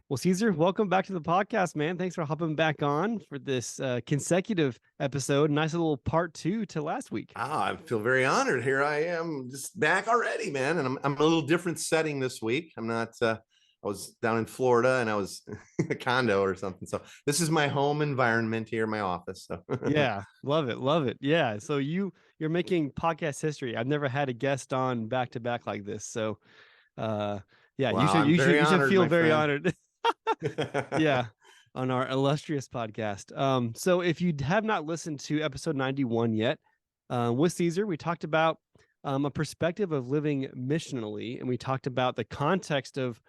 Well, Caesar, welcome back to the podcast, man. Thanks for hopping back on for this consecutive episode. Nice little part two to last week. I feel very honored. Here I am, just back already, man. And I'm in a little different setting this week. I'm not. I was down in Florida, and I was in a condo or something. So this is my home environment here, my office. So Yeah, love it, love it. Yeah, so you're making podcast history. I've never had a guest on back to back like this. So, yeah, you wow, should I'm you should very you should honored, feel my very friend. honored. Yeah, on our illustrious podcast. So if you have not listened to episode 91 yet, with Caesar, we talked about a perspective of living missionally, and we talked about the context of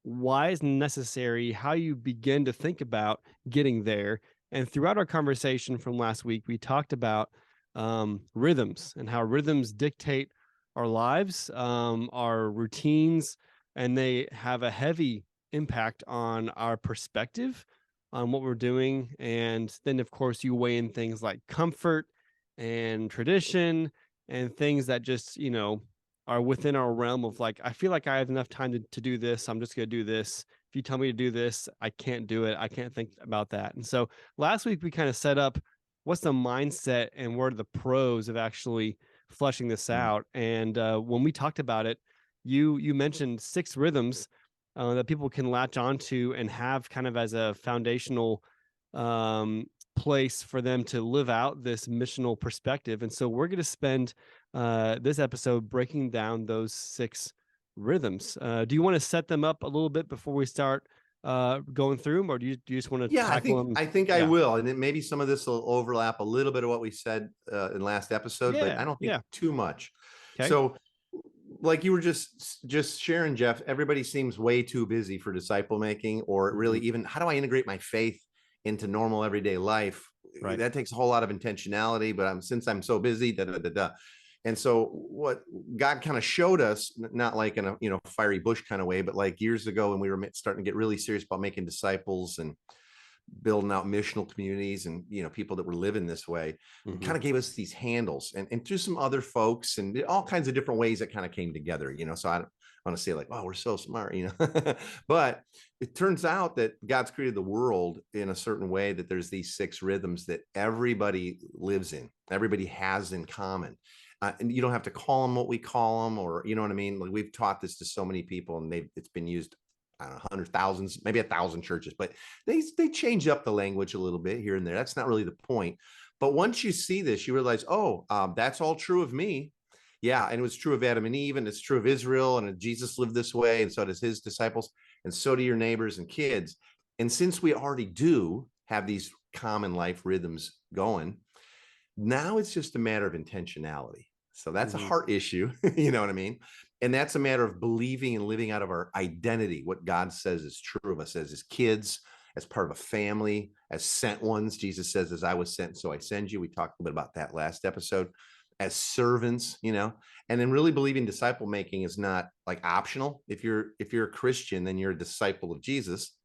why it's necessary, how you begin to think about getting there. And throughout our conversation from last week, we talked about rhythms and how rhythms dictate our lives, our routines, and they have a heavy impact on our perspective on what we're doing. And then, of course, you weigh in things like comfort and tradition and things that just, are within our realm of like, I feel like I have enough time to do this. I'm just going to do this. If you tell me to do this, I can't do it. I can't think about that. And so last week we kind of set up what's the mindset and what are the pros of actually fleshing this out. And when we talked about it, you mentioned 6 rhythms that people can latch onto and have kind of as a foundational place for them to live out this missional perspective. And so we're going to spend this episode breaking down those 6 rhythms. Do you want to set them up a little bit before we start going through them, or do you just want to Yeah, I tackle think them? I think I Yeah. will, and then maybe some of this will overlap a little bit of what we said in last episode, but Yeah. I don't think Yeah. too much. Okay. So, like you were just sharing, Jeff, everybody seems way too busy for disciple making, or really Mhm. even how do I integrate my faith into normal everyday life? Right. That takes a whole lot of intentionality. But since I'm so busy, da da da da. And so what God kind of showed us, not like in a fiery bush kind of way, but like years ago when we were starting to get really serious about making disciples and building out missional communities and people that were living this way, Mhm. kind of gave us these handles and through some other folks and all kinds of different ways that kind of came together. So I don't want to say like, wow, we're so smart, but it turns out that God's created the world in a certain way that there's these 6 rhythms that everybody lives in, everybody has in common. And you don't have to call them what we call them, or you know what I mean. Like we've taught this to so many people, and it's been used, I don't know, hundreds, thousands, maybe 1,000 churches, but they change up the language a little bit here and there. That's not really the point. But once you see this, you realize, oh, that's all true of me. Yeah, and it was true of Adam and Eve, and it's true of Israel, and Jesus lived this way, and so does his disciples, and so do your neighbors and kids. And since we already do have these common life rhythms going, now it's just a matter of intentionality. So that's a Mhm. heart issue, you know what I mean? And that's a matter of believing and living out of our identity, what God says is true of us as his kids, as part of a family, as sent ones. Jesus says, as I was sent, so I send you. We talked a bit about that last episode. As servants, and then really believing disciple making is not like optional. If you're a Christian, then you're a disciple of Jesus.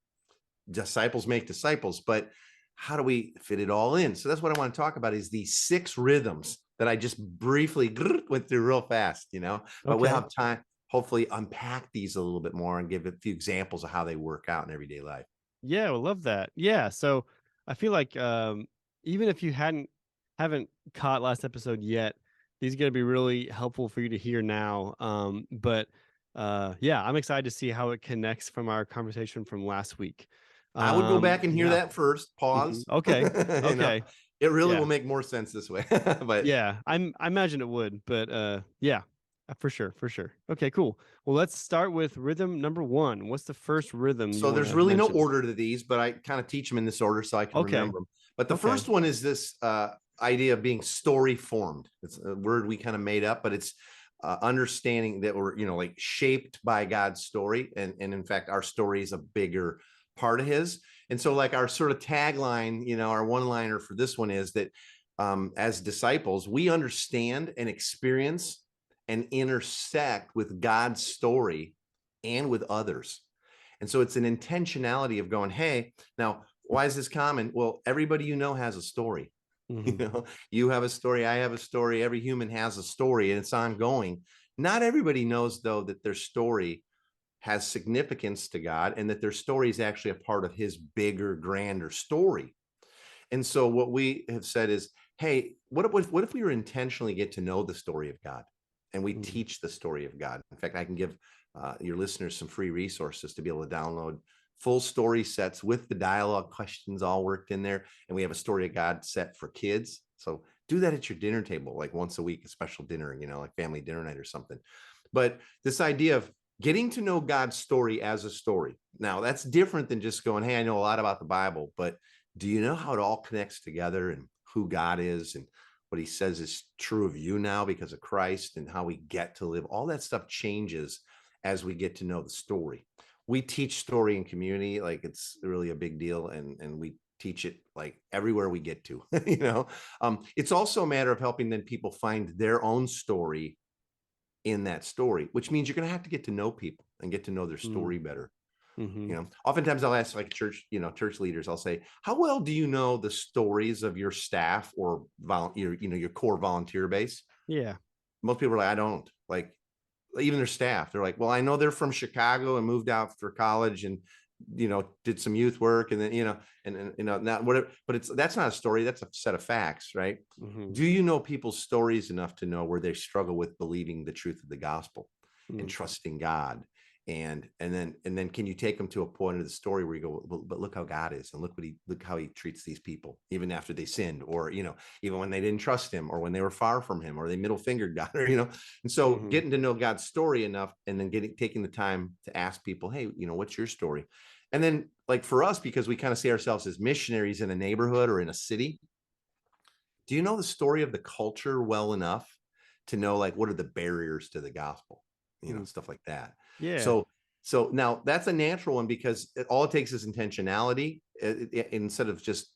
Disciples make disciples, but how do we fit it all in? So that's what I want to talk about, is these 6 rhythms that I just briefly went through real fast, but we'll Okay. have time, hopefully unpack these a little bit more and give a few examples of how they work out in everyday life. Yeah, I love that. Yeah, so I feel like even if you haven't caught last episode yet, these are going to be really helpful for you to hear now. But yeah, I'm excited to see how it connects from our conversation from last week. I would go back and hear Yeah. that first, Mhm. pause. Okay. you know, Okay. it really Yeah. will make more sense this way. But Yeah. I imagine it would, but yeah, for sure, for sure. Okay, cool. Well, let's start with rhythm number 1. What's the first rhythm you so want there's to really no mention? order to these, but I kind of teach them in this order so I can Okay. remember them. But the Okay. first one is this idea of being story formed. It's a word we kind of made up, but it's understanding that we're, like shaped by God's story. And in fact, our story is a bigger part of his. And so like our sort of tagline, our one-liner for this one is that as disciples, we understand and experience and intersect with God's story and with others. And so it's an intentionality of going, hey, now, why is this common? Well, everybody has a story. Hmm. You have a story, I have a story, every human has a story, and it's ongoing. Not everybody knows, though, that their story has significance to God, and that their story is actually a part of his bigger, grander story. And so what we have said is, hey, what if we were intentionally get to know the story of God, and we Mm. teach the story of God? In fact, I can give your listeners some free resources to be able to download full story sets with the dialogue questions all worked in there. And we have a story of God set for kids. So do that at your dinner table, like once a week, a special dinner, like family dinner night or something. But this idea of getting to know God's story as a story. Now, that's different than just going, hey, I know a lot about the Bible, but do you know how it all connects together, and who God is, and what he says is true of you now because of Christ, and how we get to live? All that stuff changes as we get to know the story. We teach story in community like it's really a big deal, and we teach it like everywhere we get to. It's also a matter of helping then people find their own story in that story, which means you're going to have to get to know people and get to know their Mm. story better. Mm-hmm. Oftentimes I'll ask like church leaders, I'll say, how well do you know the stories of your staff or your core volunteer base? Yeah. Most people are like, I don't. Like, even their staff, they're like, well, I know they're from Chicago and moved out for college, and did some youth work, and then not whatever. But that's not a story, that's a set of facts, right? Mm-hmm. Do you know people's stories enough to know where they struggle with believing the truth of the gospel and Mm. trusting God? And then can you take them to a point of the story where you go, but look how God is, and look how he treats these people even after they sinned, or even when they didn't trust him, or when they were far from him, or they middle fingered God, or and so Mm-hmm. getting to know God's story enough, and then taking the time to ask people, hey, what's your story? And then, like, for us, because we kind of see ourselves as missionaries in a neighborhood or in a city, do you know the story of the culture well enough to know, like, what are the barriers to the gospel, Mm. stuff like that? Yeah. So now that's a natural one, because all it takes is intentionality, instead of just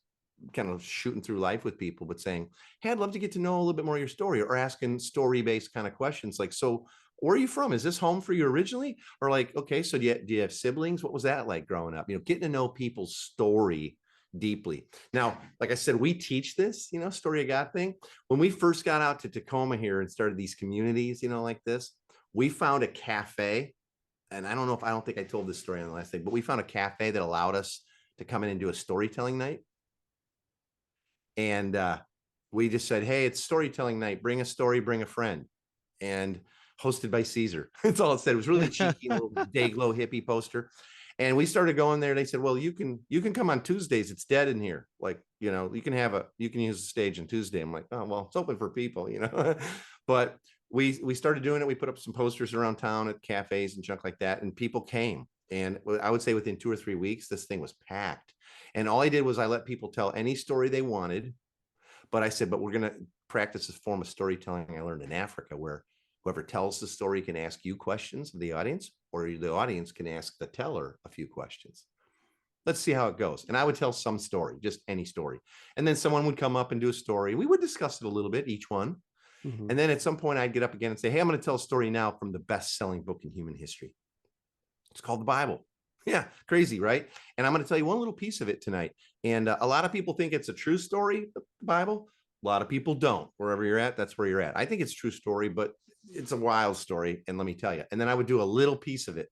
kind of shooting through life with people, but saying, hey, I'd love to get to know a little bit more of your story, or asking story-based kind of questions like, so where are you from? Is this home for you originally? Or like, okay, so do you have siblings? What was that like growing up? Getting to know people's story deeply. Now, like I said, we teach this, story of God thing. When we first got out to Tacoma here and started these communities, like this, we found a cafe. And I don't think I told this story on the last thing, but we found a cafe that allowed us to come in and do a storytelling night. And we just said, hey, it's storytelling night. Bring a story, bring a friend. And hosted by Caesar. That's all it said. It was really cheeky, a little day glow hippie poster. And we started going there. They said, well, you can come on Tuesdays. It's dead in here. Like, you can use the stage on Tuesday. I'm like, oh, well, it's open for people, but we started doing it. We put up some posters around town at cafes and junk like that. And people came. And I would say within 2 or 3 weeks, this thing was packed. And all I did was I let people tell any story they wanted. But I said, but we're going to practice this form of storytelling I learned in Africa, where whoever tells the story can ask you questions of the audience, or the audience can ask the teller a few questions. Let's see how it goes. And I would tell some story, just any story. And then someone would come up and do a story. We would discuss it a little bit, each one. Mm-hmm. And then at some point, I'd get up again and say, hey, I'm going to tell a story now from the best-selling book in human history. It's called the Bible. Yeah, crazy, right? And I'm going to tell you one little piece of it tonight. And a lot of people think it's a true story, the Bible. A lot of people don't. Wherever you're at, that's where you're at. I think it's a true story, but it's a wild story. And let me tell you. And then I would do a little piece of it,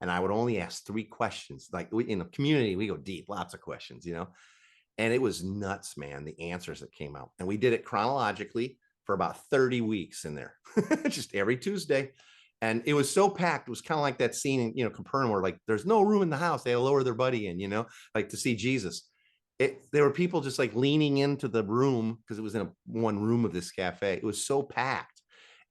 and I would only ask 3 questions. Like, in the community, we go deep, lots of questions, And it was nuts, man, the answers that came out. And we did it chronologically for about 30 weeks in there, just every Tuesday. And it was so packed. It was kind of like that scene in, Capernaum, where like there's no room in the house. They had to lower their buddy in, like to see Jesus. There were people just like leaning into the room, because it was in one room of this cafe. It was so packed.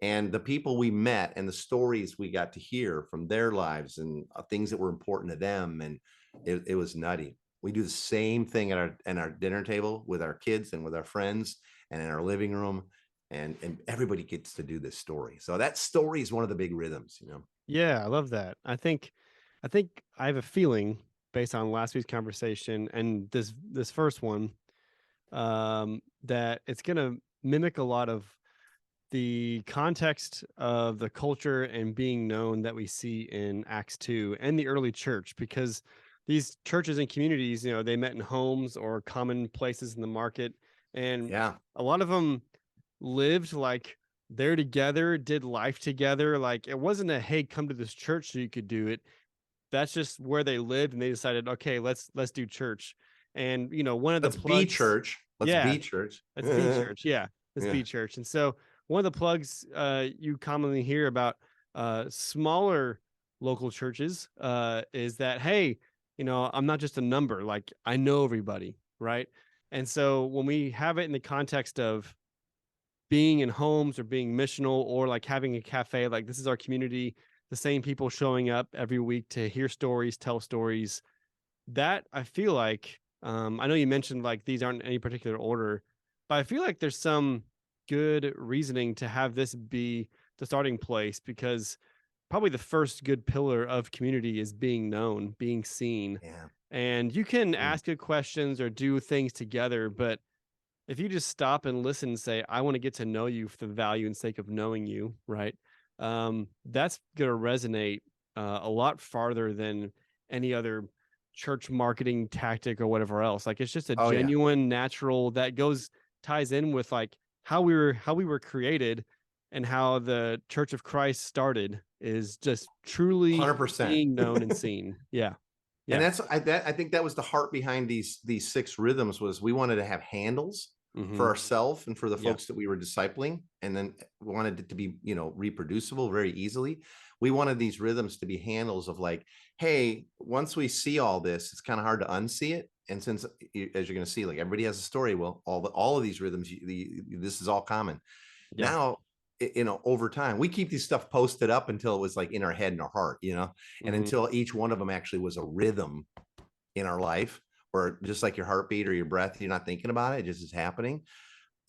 And the people we met and the stories we got to hear from their lives, and things that were important to them. And it was nutty. We do the same thing at our dinner table with our kids and with our friends, and in our living room. And everybody gets to do this story. So that story is one of the big rhythms. Yeah, I love that. I think I have a feeling based on last week's conversation and this first one, that it's going to mimic a lot of the context of the culture and being known that we see in Acts 2 and the early church, because these churches and communities, they met in homes or common places in the market, and Yeah. a lot of them lived like they're together, did life together. Like, it wasn't a, hey, come to this church so you could do it. that's just where they lived, and they decided, okay, let's do church. And one of the Let's be plugs, church. Let's yeah, be church. let's be church, yeah, let's Yeah. be church. And so one of the plugs you commonly hear about smaller local churches is that, hey, I'm not just a number, like I know everybody, right? And so when we have it in the context of being in homes or being missional or like having a cafe, like this is our community, the same people showing up every week to hear stories, tell stories, that I feel like, I know you mentioned like these aren't in any particular order, but I feel like there's some good reasoning to have this be the starting place, because probably the first good pillar of community is being known, being seen. Yeah. And you can Mm. ask good questions or do things together, but if you just stop and listen and say, I want to get to know you for the value and sake of knowing you, right? That's going to resonate a lot farther than any other church marketing tactic or whatever else. Like it's just a Oh yeah. genuine, natural that ties in with like how we were created, and how the Church of Christ started is just truly 100%. being known and seen. Yeah. And Yeah. I think that was the heart behind these 6 rhythms. Was we wanted to have handles Hmm. for ourselves and for the Yeah. folks that we were discipling, and then we wanted it to be reproducible very easily. We wanted these rhythms to be handles of like, hey, once we see all this, it's kind of hard to unsee it. And since, as you're going to see, like everybody has a story, well, all of these rhythms, this is all common. Yeah. Now, over time, we keep these stuff posted up until it was like in our head and our heart, and Hmm. until each one of them actually was a rhythm in our life, or just like your heartbeat or your breath, you're not thinking about it, it just is happening.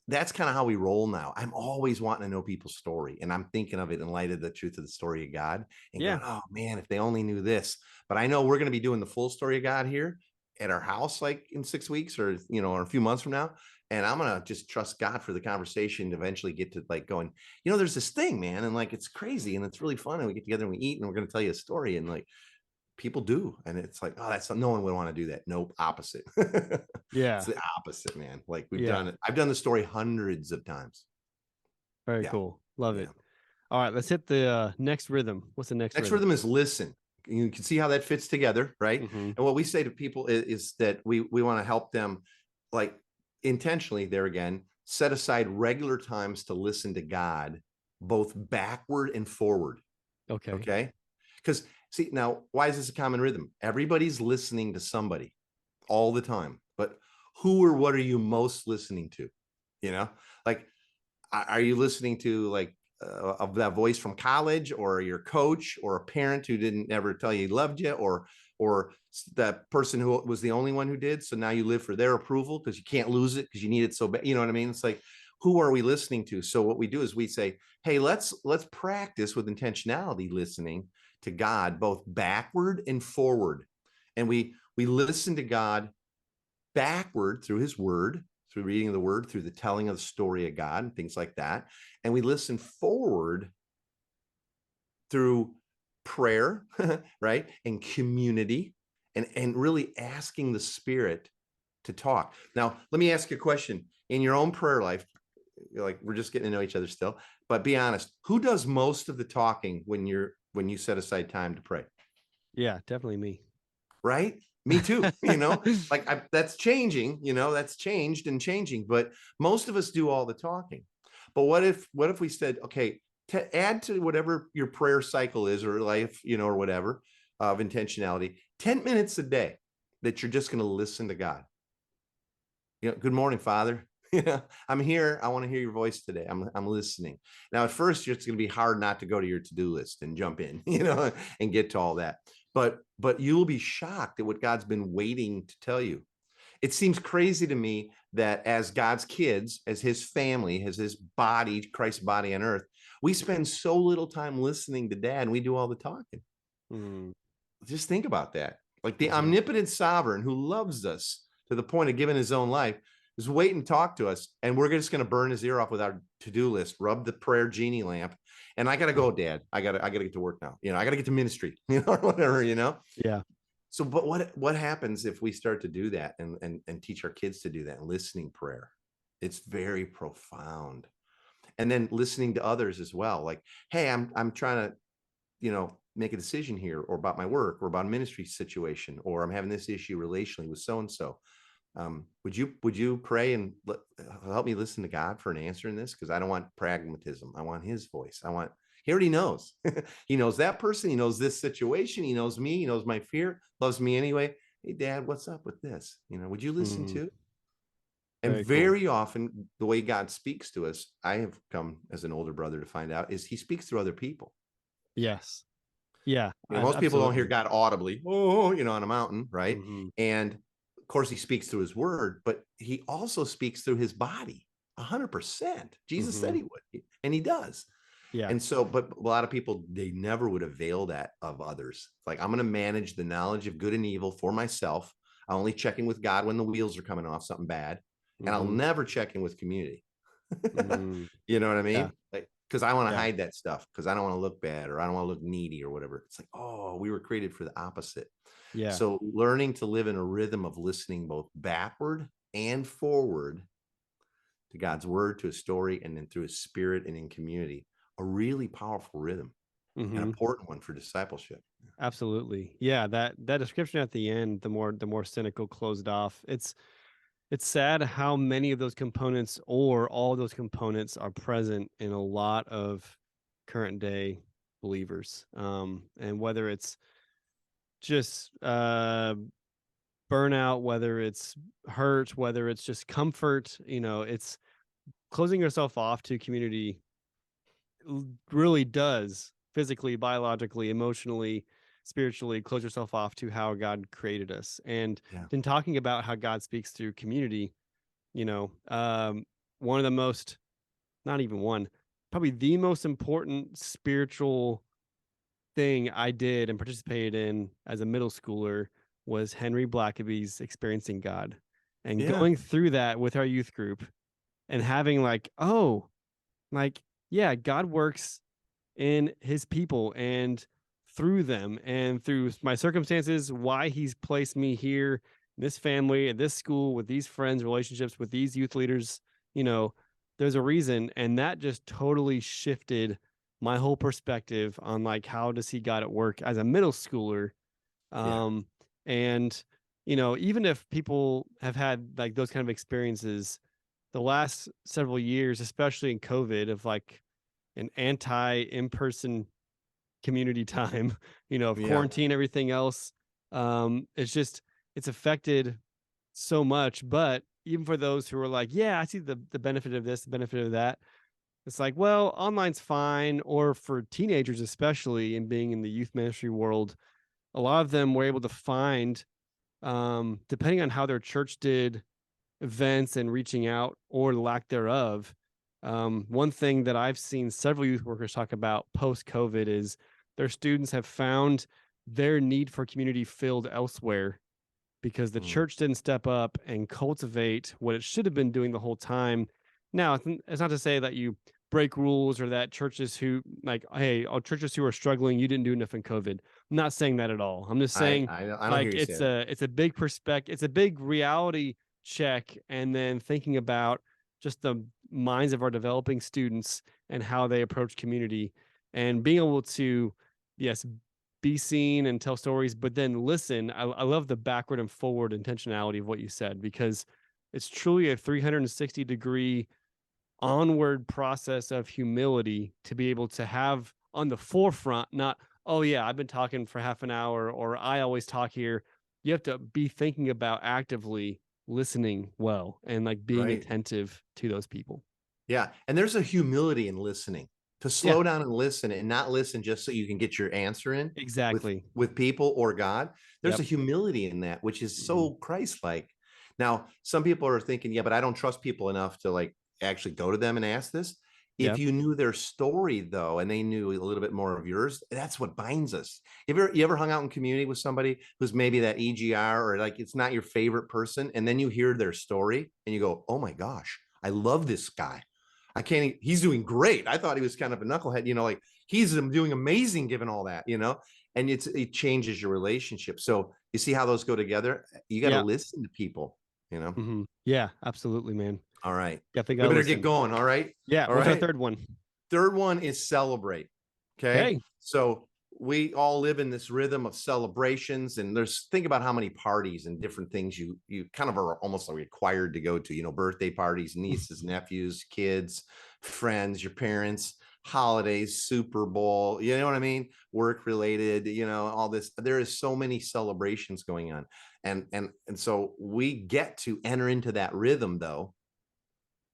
That's kind of how we roll now. I'm always wanting to know people's story, and I'm thinking of it in light of the truth of the story of God, and Yeah. going, oh man, if they only knew this. But I know we're going to be doing the full story of God here at our house, like in 6 weeks, or or a few months from now. And I'm gonna just trust God for the conversation to eventually get to like going, there's this thing, man, and like it's crazy and it's really fun, and we get together and we eat, and we're going to tell you a story, and like people do, and it's like, oh, that's no one would want to do that. Nope, opposite. It's Yeah. the opposite, man. Like we've Yeah. done it. I've done the story hundreds of times. Very Yeah, cool. Love yeah. it. All right, let's hit the next rhythm. What's the next Next rhythm? rhythm is listen. You can see how that fits together, right? Hmm. And what we say to people is that we want to help them, like intentionally, there again, set aside regular times to listen to God, both backward and forward. Okay. Okay. Because see, now, why is this a common rhythm? Everybody's listening to somebody all the time, but who or what are you most listening to? You know, like, are you listening to like of that voice from college, or your coach, or a parent who didn't ever tell you he loved you, or that person who was the only one who did, so now you live for their approval because you can't lose it because you need it so bad? You know what I mean? It's like, who are we listening to? So what we do is we say, hey, let's practice with intentionality listening to God, both backward and forward. And we listen to God backward through his word, through reading of the word, through the telling of the story of God and things like that. And we listen forward through prayer, right? And community, and really asking the Spirit to talk. Now, let me ask you a question. In your own prayer life, like we're just getting to know each other still, but be honest, who does most of the talking when you set aside time to pray? Yeah, definitely me. Right? Me too. Like that's changing, that's changed and changing, but most of us do all the talking. But what if we said, okay, to add to whatever your prayer cycle is, or life, or whatever, of intentionality, 10 minutes a day that you're just going to listen to God. Good morning, Father. I'm here. I want to hear your voice today. I'm listening. Now, at first, it's going to be hard not to go to your to-do list and jump in, and get to all that. But you will be shocked at what God's been waiting to tell you. It seems crazy to me that as God's kids, as his family, as his body, Christ's body on earth, we spend so little time listening to Dad, and we do all the talking. Mm-hmm. Just think about that. Like the Mm-hmm. omnipotent sovereign who loves us to the point of giving his own life is waiting to talk to us, and we're just going to burn his ear off with our to-do list, rub the prayer genie lamp, and I got to go, Dad. I got to get to work now. I got to get to ministry, or whatever. Yeah. So, but what happens if we start to do that, and teach our kids to do that, listening prayer? It's very profound. And then listening to others as well. Like, hey, I'm trying to, make a decision here, or about my work, or about a ministry situation, or I'm having this issue relationally with so and so. Would you pray and help me listen to God for an answer in this? Because I don't want pragmatism. I want His voice. He already knows. He knows that person. He knows this situation. He knows me. He knows my fear. Loves me anyway. Hey, Dad, what's up with this? Would you listen Mm, to? And very cool. very often, the way God speaks to us, I have come as an older brother to find out, is He speaks through other people. Yes. Yeah. Most people don't hear Absolutely. God audibly, on a mountain, right? Mm-hmm. And of course, He speaks through His word, but He also speaks through His body, 100%. Jesus said Mm-hmm. He would, and He does. Yeah. And so, but a lot of people, they never would avail that of others. Like, I'm going to manage the knowledge of good and evil for myself. I only check in with God when the wheels are coming off something bad, and I'll Mm-hmm. never check in with community. Mm-hmm. You know what I Yeah. mean? Like, because I want to Yeah. hide that stuff, because I don't want to look bad, or I don't want to look needy or whatever. It's like, oh, we were created for the opposite. Yeah. So learning to live in a rhythm of listening both backward and forward to God's word, to His story, and then through His spirit and in community, a really powerful rhythm, an Mm-hmm. important one for discipleship. Absolutely. Yeah. That description at the end, the more cynical, closed off. It's sad how many of those components, or all those components, are present in a lot of current day believers. And whether it's just burnout, whether it's hurt, whether it's just comfort, it's closing yourself off to community really does physically, biologically, emotionally, spiritually close yourself off to how God created us. And Yeah. then talking about how God speaks through community, you know, one of the most, not even one, probably the most important spiritual thing I did and participated in as a middle schooler was Henry Blackaby's Experiencing God, and Yeah. going through that with our youth group and having like, oh, like, yeah, God works in His people and through them and through my circumstances, why He's placed me here in this family, at this school, with these friends, relationships with these youth leaders. you know there's a reason. And that just totally shifted my whole perspective on like how to see God at work as a middle schooler. Yeah. Um and even if people have had like those kind of experiences the last several years, especially in COVID, of like an anti in-person community time, of Yeah. quarantine, everything else. It's affected so much. But even for those who are like, yeah, I see the benefit of this, the benefit of that, it's like, well, online's fine. Or for teenagers, especially, and being in the youth ministry world, a lot of them were able to find, depending on how their church did events and reaching out or lack thereof. One thing that I've seen several youth workers talk about post COVID is their students have found their need for community filled elsewhere because the Mm. church didn't step up and cultivate what it should have been doing the whole time. Now, it's not to say that you break rules, or that churches who like, hey, all churches who are struggling, you didn't do enough in COVID. I'm not saying that at all. I'm just saying, I don't hear like, you say it's that. a big perspective, it's a big reality check, and then thinking about just the minds of our developing students and how they approach community, and being able to, yes, be seen and tell stories, but then listen. I love the backward and forward intentionality of what you said, because it's truly a 360-degree onward process of humility to be able to have on the forefront, not, oh yeah, I've been talking for half an hour, or I always talk here. You have to be thinking about actively listening well and like being Right. attentive to those people. Yeah. And there's a humility in listening, to Yeah, slow down and listen, and not listen just so you can get your answer in exactly. with people or God. There's Yep. a humility in that, which is Mm-hmm. so Christ-like. Now, some people are thinking, yeah, but I don't trust people enough to like actually go to them and ask this. If Yep. you knew their story though, and they knew a little bit more of yours, that's what binds us. You ever hung out in community with somebody who's maybe that EGR, or like it's not your favorite person, and then you hear their story and you go, oh my gosh, I love this guy. I can't, he's doing great. I thought he was kind of a knucklehead, like he's doing amazing given all that, and it changes your relationship. So you see how those go together. You got to Yeah. listen to people. Mm-hmm. Yeah, absolutely, man. All right. Definitely We gotta better get listen. going. All right. Yeah. All What's our right. third one? Third one is celebrate. Okay. Okay. So we all live in this rhythm of celebrations, and think about how many parties and different things you kind of are almost like required to go to, birthday parties, nieces, nephews, kids, friends, your parents, holidays, Super Bowl, you know what I mean? Work related, all this. There is so many celebrations going on. And so we get to enter into that rhythm, though,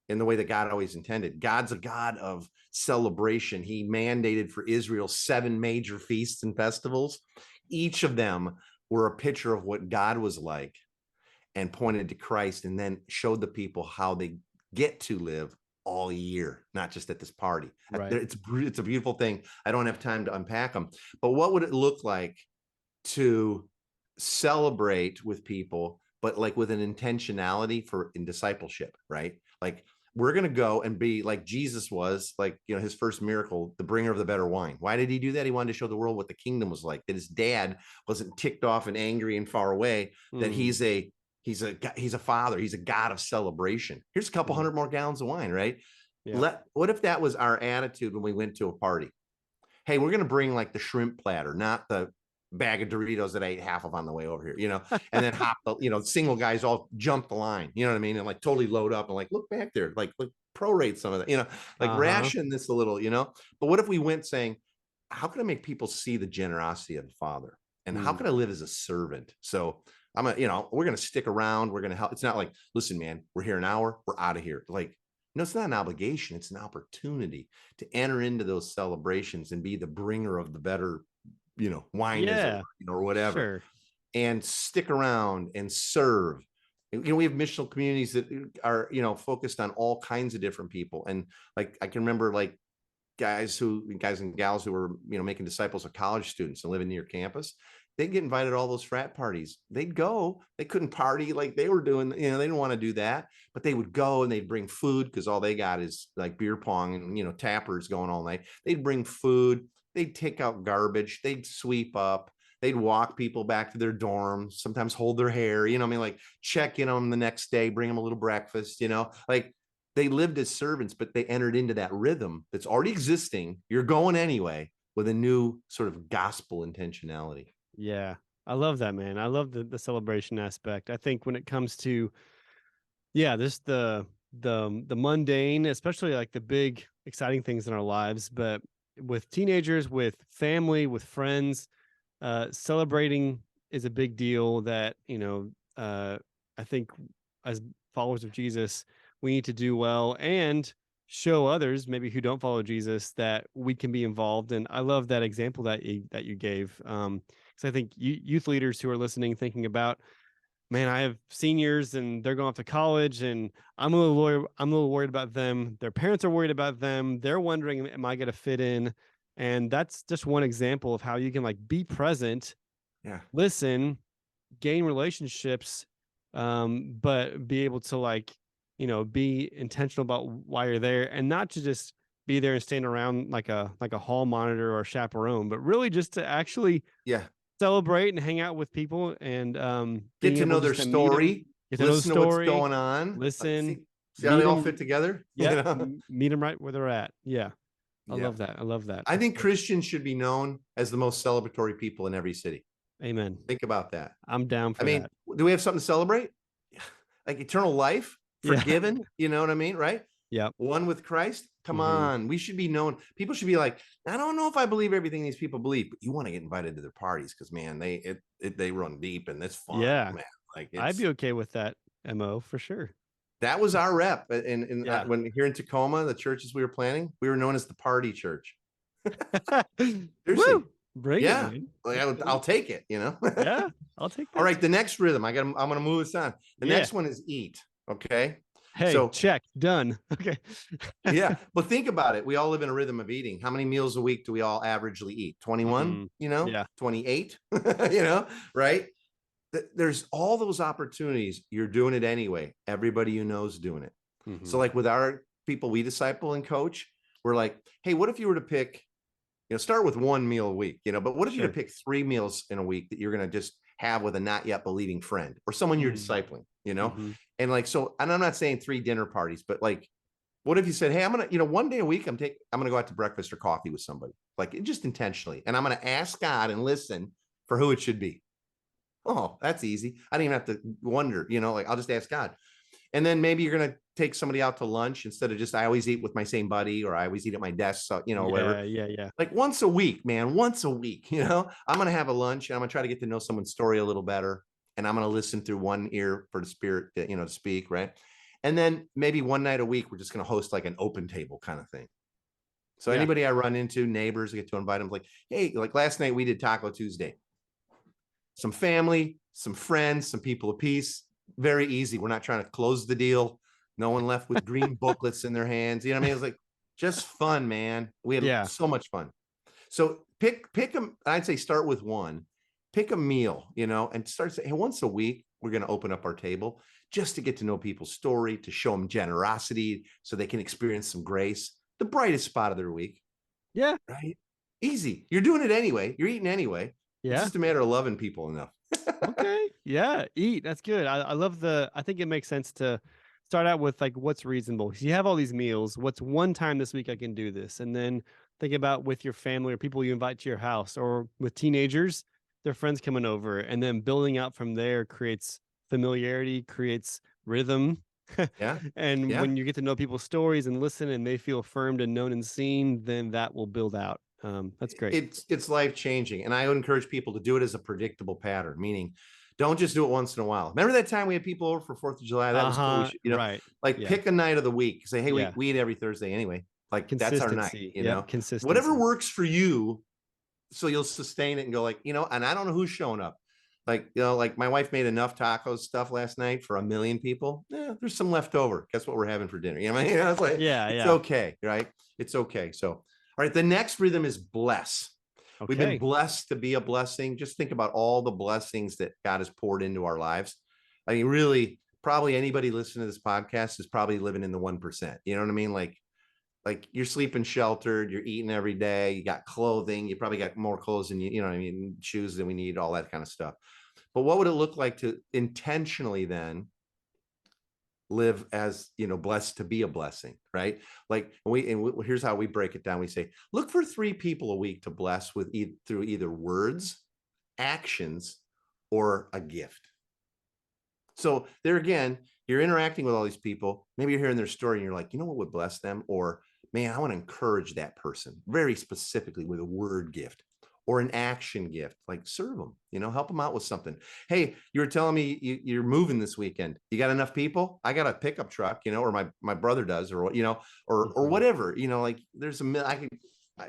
in the way that God always intended. God's a God of celebration. He mandated for Israel 7 major feasts and festivals. Each of them were a picture of what God was like and pointed to Christ, and then showed the people how they get to live all year, not just at this party. Right. It's a beautiful thing. I don't have time to unpack them, but what would it look like to celebrate with people, but like with an intentionality in discipleship, right? Like, we're going to go and be like Jesus was, like, his first miracle, the bringer of the better wine. Why did he do that? He wanted to show the world what the kingdom was like, that his dad wasn't ticked off and angry and far away, that he's a father, he's a God of celebration. Here's a couple hundred more gallons of wine, right? Yeah. What if that was our attitude when we went to a party? Hey, we're going to bring like the shrimp platter, not the bag of Doritos that I ate half of on the way over here, and then single guys all jump the line, you know what I mean? And like totally load up and like, look back there, like prorate some of that, like ration this a little, but what if we went saying, how can I make people see the generosity of the Father? And how can I live as a servant? So we're going to stick around. We're going to help. It's not like, listen, man, we're here an hour, we're out of here. Like, it's not an obligation. It's an opportunity to enter into those celebrations and be the bringer of the better, wine, or whatever, sure. and stick around and serve. We have missional communities that are, focused on all kinds of different people. And like, I can remember like guys and gals who were, making disciples of college students and living near campus. They'd get invited to all those frat parties. They'd go. They couldn't party like they were doing. They didn't want to do that, but they would go and they'd bring food, because all they got is like beer pong and, tappers going all night. They'd bring food. They'd take out garbage. They'd sweep up. They'd walk people back to their dorms, sometimes hold their hair, like check in on them the next day, bring them a little breakfast, like they lived as servants, but they entered into that rhythm that's already existing. You're going anyway, with a new sort of gospel intentionality. Yeah. I love that, man. I love the celebration aspect. I think when it comes to, this the mundane, especially like the big exciting things in our lives, but with teenagers, with family, with friends, celebrating is a big deal that, I think as followers of Jesus, we need to do well and show others maybe who don't follow Jesus that we can be involved. And I love that example that you gave. Because I think youth leaders who are listening, thinking about, man, I have seniors and they're going off to college, and I'm a little worried about them. Their parents are worried about them. They're wondering, am I going to fit in? And that's just one example of how you can like be present, listen, gain relationships, but be able to like, be intentional about why you're there, and not to just be there and stand around like a hall monitor or a chaperone, but really just to actually celebrate and hang out with people, and get to know their story, get to know the listen to what's story, going on, listen, see how they all fit together. Yeah, meet them right where they're at. I Yeah. love that. I love that. I think Christians should be known as the most celebratory people in every city. Amen. Think about that. I'm down for I mean, that. do we have something to celebrate? Like eternal life, forgiven, you know what I mean? Right? Yeah. One with Christ. Come on. We should be known. People should be like, I don't know if I believe everything these people believe, but you want to get invited to their parties because, man, they run deep and it's fun. Yeah. Man. Like, I'd be okay with that MO for sure. That was our rep. And when here in Tacoma, the churches we were planning, we were known as the party church. Seriously. Woo! Bring it, man. Like, I'll take it, Yeah, I'll take that. All right. The next rhythm, I'm going to move this on. The next one is eat. Okay. Hey, so check, done. Okay. But think about it. We all live in a rhythm of eating. How many meals a week do we all averagely eat? 21, 28, right? There's all those opportunities. You're doing it anyway. Everybody you know is doing it. So like with our people we disciple and coach, we're like, hey, what if you were to pick, start with 1 meal a week, but what if you were to pick 3 meals in a week that you're going to just have with a not yet believing friend or someone you're discipling, and like, so, and I'm not saying 3 dinner parties, but like What if you said, hey, I'm going to, one day a week, I'm going to go out to breakfast or coffee with somebody, like just intentionally. And I'm going to ask God and listen for who it should be. Oh, that's easy. I don't even have to wonder, like I'll just ask God. And then maybe you're going to take somebody out to lunch instead of just, I always eat with my same buddy, or I always eat at my desk, so, or whatever. Yeah. Like once a week, man, once a week, I'm going to have a lunch and I'm going to try to get to know someone's story a little better. And I'm going to listen through one ear for the spirit, to speak. Right. And then maybe one night a week, we're just going to host like an open table kind of thing. So Yeah. anybody I run into, neighbors, I get to invite them, like, hey, like last night we did Taco Tuesday. Some family, some friends, some people of peace. Very easy. We're not trying to close the deal. No one left with green booklets in their hands. You know what I mean? It's like just fun, man. We had Yeah. so much fun. So pick them. I'd say start with one. Pick a meal, and start saying, hey, once a week, we're going to open up our table just to get to know people's story, to show them generosity so they can experience some grace. The brightest spot of their week. Yeah. Right? Easy. You're doing it anyway. You're eating anyway. It's Yeah. just a matter of loving people enough. Okay. Yeah. Eat. That's good. I love I think it makes sense to start out with like what's reasonable. Because you have all these meals. What's one time this week I can do this? And then think about with your family or people you invite to your house, or with teenagers, their friends coming over. And then building out from there creates familiarity, creates rhythm. Yeah. And Yeah. when you get to know people's stories and listen and they feel affirmed and known and seen, then that will build out. That's great. It's life changing. And I would encourage people to do it as a predictable pattern, meaning don't just do it once in a while. Remember that time we had people over for 4th of July? That was cool. We Uh-huh. should, Right. like Yeah. pick a night of the week. Say, hey, we, Yeah. we eat every Thursday anyway. Like that's our night, Consistency. Yep. whatever Consistency. works for you. So you'll sustain it and go like, and I don't know who's showing up. Like, like my wife made enough tacos stuff last night for 1,000,000 people. Yeah, there's some left over. Guess what we're having for dinner? It's like, Yeah. it's Yeah. okay. Right. It's okay. So, all right. The next rhythm is bless. We've been Okay. blessed to be a blessing. Just think about all the blessings that God has poured into our lives. I mean, really, probably anybody listening to this podcast is probably living in the 1%. You know what I mean? Like you're sleeping sheltered, you're eating every day, you got clothing, you probably got more clothes than you know what I mean, shoes than we need, all that kind of stuff. But what would it look like to intentionally then live as, blessed to be a blessing, right? Like here's how we break it down. We say, look for 3 people a week to bless with through either words, actions, or a gift. So there again, you're interacting with all these people. Maybe you're hearing their story and you're like, what would bless them? Or, man, I want to encourage that person very specifically with a word gift or an action gift, like serve them, help them out with something. Hey, you were telling me you're moving this weekend. You got enough people? I got a pickup truck, or my brother does, or, or Mhm. whatever, like there's I could,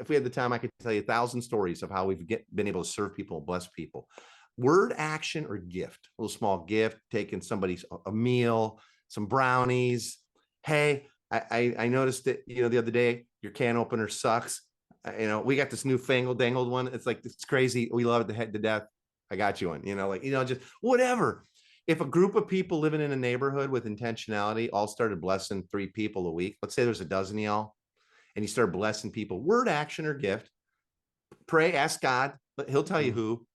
if we had the time, I could tell you 1,000 stories of how we've been able to serve people, bless people. Word, action, or gift. A little small gift, taking somebody's a meal, some brownies. Hey, I noticed that, the other day your can opener sucks. We got this new fangled dangled one. It's like, it's crazy. We love it to head to death. I got you one, just whatever. If a group of people living in a neighborhood with intentionality all started blessing 3 people a week, let's say there's a dozen of y'all, and you start blessing people, word, action, or gift, pray, ask God, but he'll tell you Mhm. who.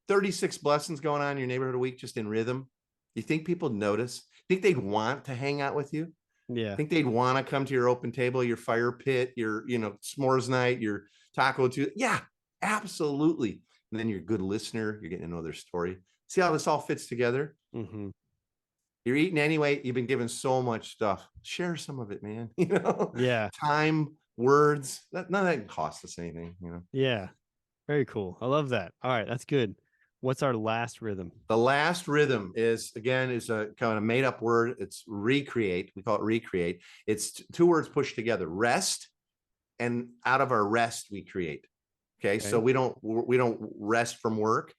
36 blessings going on in your neighborhood a week, just in rhythm. You think people notice? Think they'd want to hang out with you? Yeah. Think they'd want to come to your open table, your fire pit, your, s'mores night, your taco Tuesday? Yeah, absolutely. And then you're a good listener. You're getting to know their story. See how this all fits together? Hmm. You're eating anyway. You've been given so much stuff. Share some of it, man. Yeah. Time, words. None of that can cost us anything. Yeah. Very cool. I love that. All right. That's good. What's our last rhythm? The last rhythm is a kind of made up word. It's recreate. We call it recreate. It's 2 words pushed together: rest, and out of our rest we create. Okay, so Okay. we don't rest from work.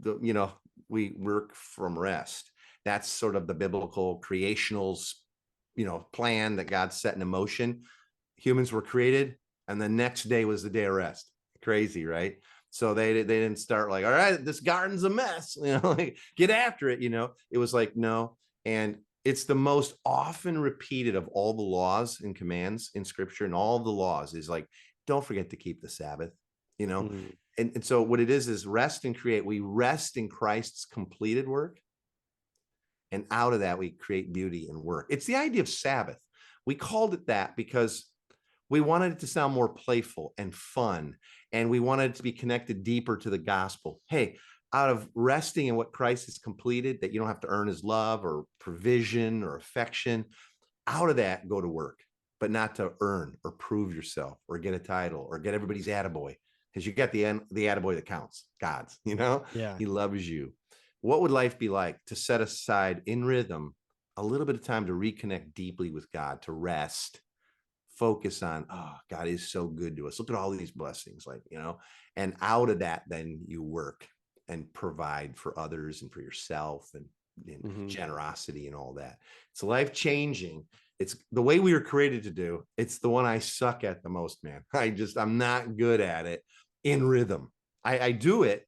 We work from rest. That's sort of the biblical creational, plan that God set in motion. Humans were created, and the next day was the day of rest. Crazy, right? So they didn't start like, all right, this garden's a mess, like get after it. It was like, no. And it's the most often repeated of all the laws and commands in scripture, and all the laws is like, don't forget to keep the Sabbath, you know. Mm. And so what it is rest and create. We rest in Christ's completed work, and out of that we create beauty and work. It's the idea of Sabbath. We called it that because we wanted it to sound more playful and fun, and we wanted it to be connected deeper to the gospel. Hey, out of resting in what Christ has completed, that you don't have to earn his love or provision or affection, out of that, go to work, but not to earn or prove yourself or get a title or get everybody's attaboy, because you got the attaboy that counts, God's, Yeah. he loves you. What would life be like to set aside in rhythm a little bit of time to reconnect deeply with God, to rest, focus on, oh, God is so good to us. Look at all these blessings, and out of that, then you work and provide for others and for yourself, and generosity and all that. It's life changing. It's the way we were created to do. It's the one I suck at the most, man. I'm not good at it in rhythm. I do it,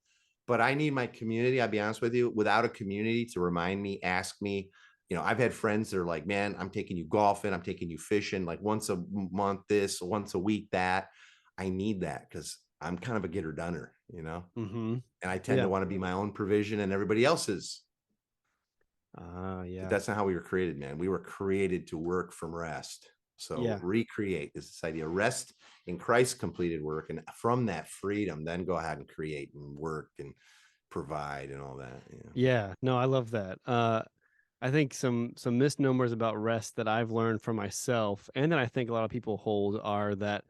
but I need my community. I'll be honest with you, without a community to remind me, ask me, I've had friends that are like, man, I'm taking you golfing, I'm taking you fishing, like once a month, this, once a week, that. I need that because I'm kind of a getter doner, and I tend Yeah. to want to be my own provision and everybody else's. But Yeah. that's not how we were created, man. We were created to work from rest. So recreate is this idea, rest in Christ's completed work. And from that freedom, then go ahead and create and work and provide and all that. Yeah. No, I love that. I think some misnomers about rest that I've learned for myself, and that I think a lot of people hold, are that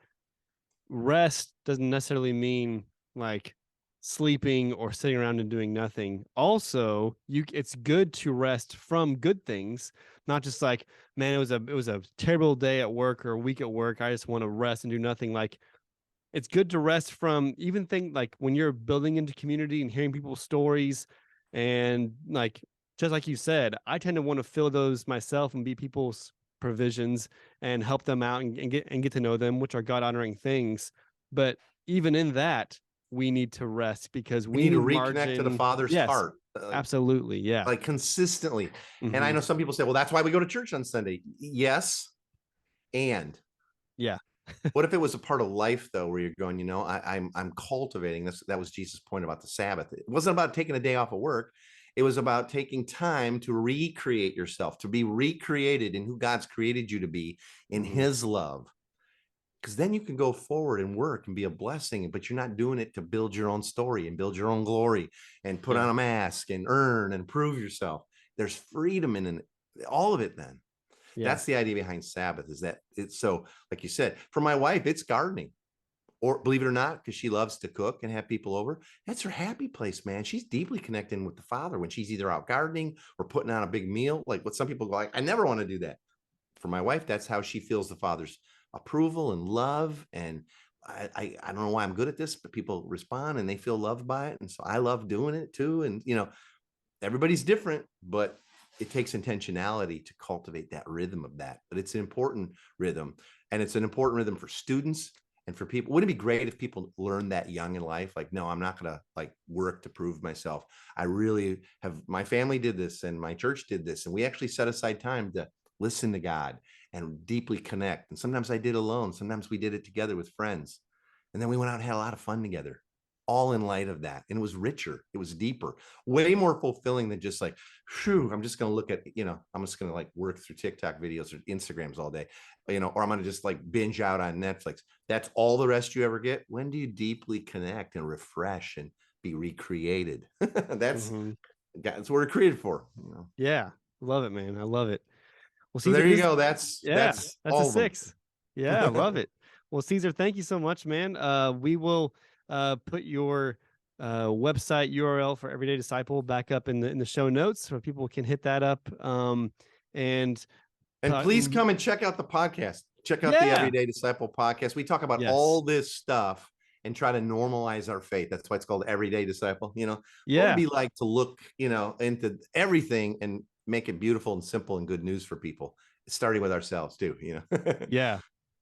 rest doesn't necessarily mean like sleeping or sitting around and doing nothing. Also, it's good to rest from good things, not just like, man, it was a terrible day at work or a week at work, I just want to rest and do nothing. Like, it's good to rest from even things like when you're building into community and hearing people's stories, and like, just like you said, I tend to want to fill those myself and be people's provisions and help them out, and get to know them, which are God honoring things. But even in that, we need to rest because We we need to need reconnect to the margin. Father's Yes, heart, absolutely. Yeah. like consistently. And I Hmm. know some people say, well, that's why we go to church on Sunday. Yes. And Yeah. what if it was a part of life, though, where you're going, I'm cultivating this. That was Jesus' point about the Sabbath. It wasn't about taking a day off of work. It was about taking time to recreate yourself, to be recreated in who God's created you to be in his love. Because then you can go forward and work and be a blessing, but you're not doing it to build your own story and build your own glory and put Yeah. on a mask and earn and prove yourself. There's freedom in all of it then. Yeah. That's the idea behind Sabbath, is that it's so, like you said, for my wife, it's gardening. Or believe it or not, because she loves to cook and have people over, that's her happy place, man. She's deeply connecting with the Father when she's either out gardening or putting on a big meal. Like what some people go like, I never want to do that. For my wife, that's how she feels the Father's approval and love. And I don't know why I'm good at this, but people respond and they feel loved by it. And so I love doing it too. And everybody's different, but it takes intentionality to cultivate that rhythm of that. But it's an important rhythm, and it's an important rhythm for students and for people. Wouldn't it be great if people learned that young in life? Like, no, I'm not going to like work to prove myself. I really have, my family did this and my church did this. And we actually set aside time to listen to God and deeply connect. And sometimes I did alone. Sometimes we did it together with friends. And then we went out and had a lot of fun together, all in light of that. And it was richer, it was deeper, way more fulfilling than just like, whew, I'm just going to look at, I'm just going to like work through TikTok videos or Instagrams all day, or I'm going to just like binge out on Netflix. That's all the rest you ever get. When do you deeply connect and refresh and be recreated? That's what we're created for. Yeah. Love it, man. I love it. Well, So Caesar, there you go. That's yeah, that's a all of them. 6. Yeah, I love it. Well, Caesar, thank you so much, man. We will put your website URL for Everyday Disciple back up in the show notes so people can hit that up. And And please come and check out the podcast. Check out the yeah, Everyday Disciple podcast. We talk about yes, all this stuff and try to normalize our faith. That's why it's called Everyday Disciple. What would it yeah, be like to look, into everything and make it beautiful and simple and good news for people, starting with ourselves too, yeah.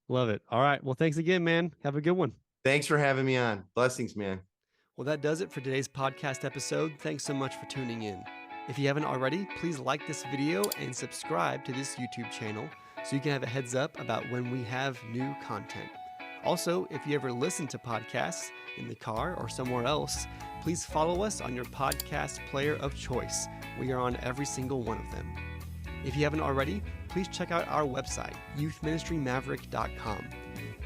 Love it. All right. Well, thanks again, man. Have a good one. Thanks for having me on. Blessings, man. Well, that does it for today's podcast episode. Thanks so much for tuning in. If you haven't already, please like this video and subscribe to this YouTube channel so you can have a heads up about when we have new content. Also, if you ever listen to podcasts in the car or somewhere else, please follow us on your podcast player of choice. We are on every single one of them. If you haven't already, please check out our website, youthministrymaverick.com.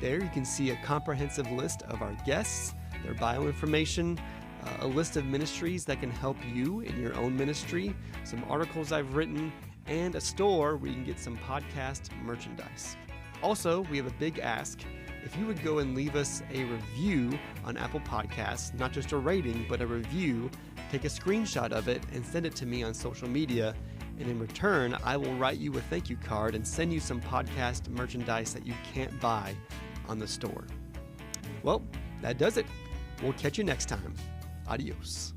There you can see a comprehensive list of our guests, their bio information, a list of ministries that can help you in your own ministry, some articles I've written, and a store where you can get some podcast merchandise. Also, we have a big ask. If you would go and leave us a review on Apple Podcasts, not just a rating, but a review, take a screenshot of it and send it to me on social media. And in return, I will write you a thank you card and send you some podcast merchandise that you can't buy on the store. Well, that does it. We'll catch you next time. Adios.